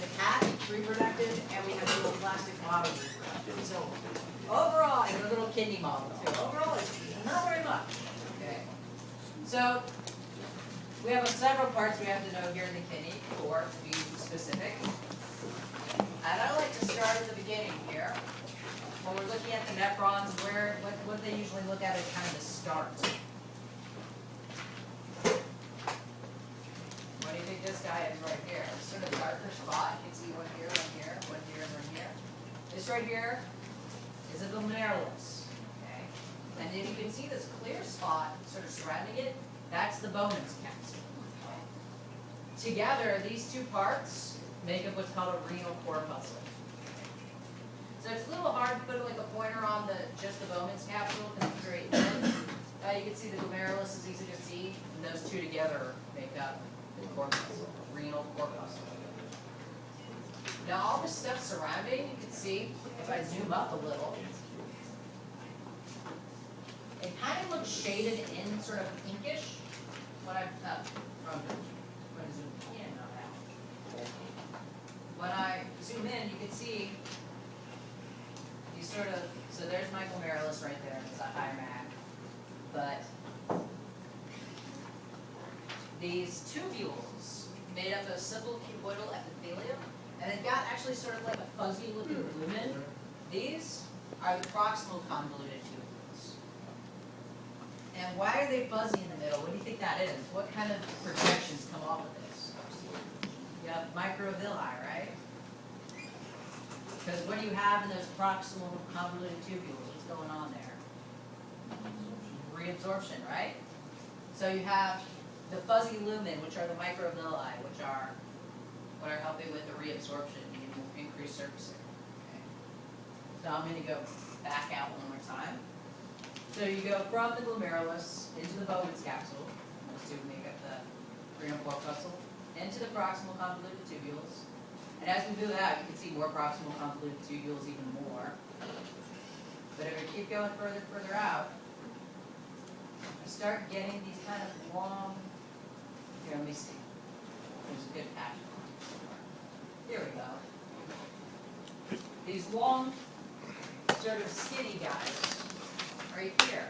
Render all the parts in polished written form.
the cat, reproductive, and we have the little plastic bottle reproductive. So overall, and the little kidney model too. Overall, it's not very much. Okay. So we have several parts we have to know here in the kidney, four to be specific. And I like to start at the beginning here. When we're looking at the nephrons, what they usually look at is kind of the start. What do you think this guy is right here? It's sort of a darker spot. You can see one here, one here, one here, and one here. This right here is a glomerulus. Okay? And then you can see this clear spot sort of surrounding it. That's the Bowman's capsule. Okay? Together, these two parts make up what's called a renal corpuscle. So it's a little hard to put like a pointer on just the Bowman's capsule because it's very thin. You can see the glomerulus is easy to see, and those two together make up the corpuscle, renal corpuscle. Now all the stuff surrounding, you can see, if I zoom up a little, it kind of looks shaded in sort of pinkish when I zoom in, not out. When I zoom in, you can see these sort of, so there's my glomerulus right there, it's a higher mag, but these tubules made up of simple cuboidal epithelium, and they've got actually sort of like a fuzzy looking lumen. These are the proximal convoluted tubules. And why are they fuzzy in the middle? What do you think that is? What kind of projections come off of this? You have microvilli, right? Because what do you have in those proximal convoluted tubules? What's going on there? Reabsorption, right? So you have the fuzzy lumen, which are the microvilli, which are what are helping with the reabsorption and increased surface area. Okay. So I'm going to go back out one more time. So you go from the glomerulus into the Bowman's capsule, those two make up the renal corpuscle, into the proximal convoluted tubules. And as we move out, you can see more proximal convoluted tubules, even more. But if we keep going further and further out, you start getting these kind of long, here, let me see. There's a good patch. Here we go. These long, sort of skinny guys, right here.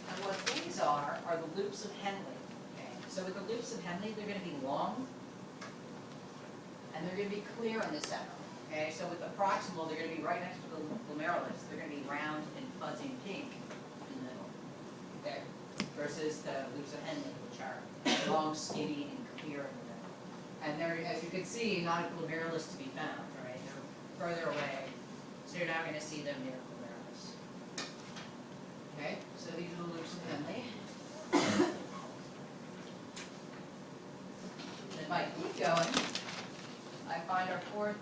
And what these are the loops of Henle. Okay? So with the loops of Henle, they're going to be long, and they're going to be clear in the center. Okay, so with the proximal, they're going to be right next to the glomerulus. They're going to be round and fuzzy and pink in the middle. Okay, versus the loops of Henle, which are long, skinny, and clear in the middle. And they're, as you can see, not a glomerulus to be found. Right, they're further away, so you're not going to see them near glomerulus. Okay, so these are the loops of Henle. And if I keep going, I find our fourth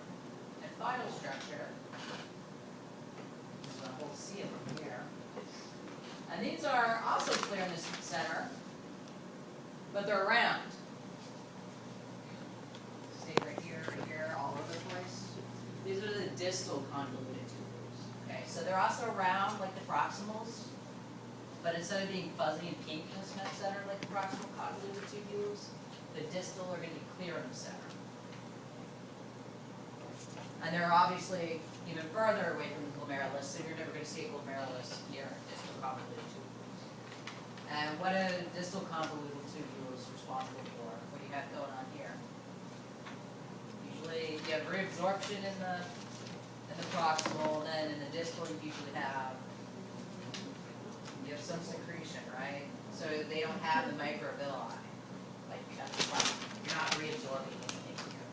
and final structure. There's a whole sea of them here. And these are also clear in the center, but they're round. See right here, all over the place. These are the distal convoluted tubules. Okay, so they're also round like the proximals, but instead of being fuzzy and pink in the center like the proximal convoluted tubules, the distal are going to be clear in the center. And they're obviously even further away from the glomerulus, so you're never going to see a glomerulus near distal convoluted tubules. And what are distal convoluted tubules responsible for? What do you have going on here? Usually you have reabsorption in the proximal, and then in the distal you usually have some secretion, right? So they don't have the microvilli like you have the proximal. You're not reabsorbing anything here.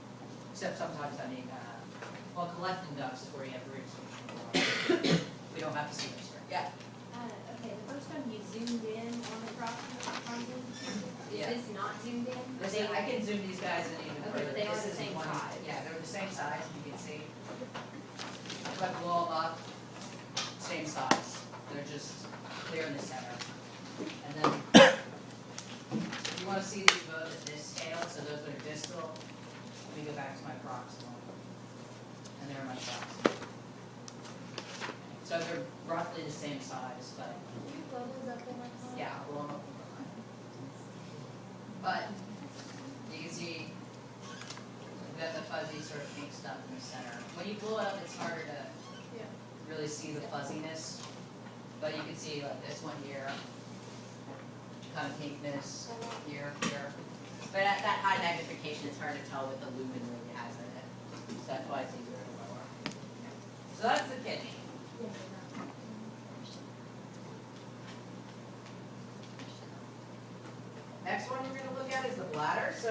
Except sometimes, I mean, well, collecting ducts is where you have reabsorption. We don't have to see this here. Yeah? Okay, the first time you zoomed in on the proximal convoluted tubule, is this not zoomed in? I can zoom these guys in even further. Okay, they are This the is same one- size. Yeah, they're the same size, you can see. If I blow them up, same size. They're just clear in the center. And then, if you want to see these both at this scale, so those are distal, let me go back to my proximal. And they're my proximal. So they're roughly the same size, but Can you blow those up in like that? yeah, I'll blow them up. But you can see that fuzzy sort of pink stuff in the center. When you blow it up, it's harder to Yeah. really see the fuzziness, but you can see like this one here, kind of pinkness here. But at that high magnification, it's hard to tell what the lumen really has in it. So that's why it's easier to lower. So that's the kidney. Next one you're going to look at is the bladder. So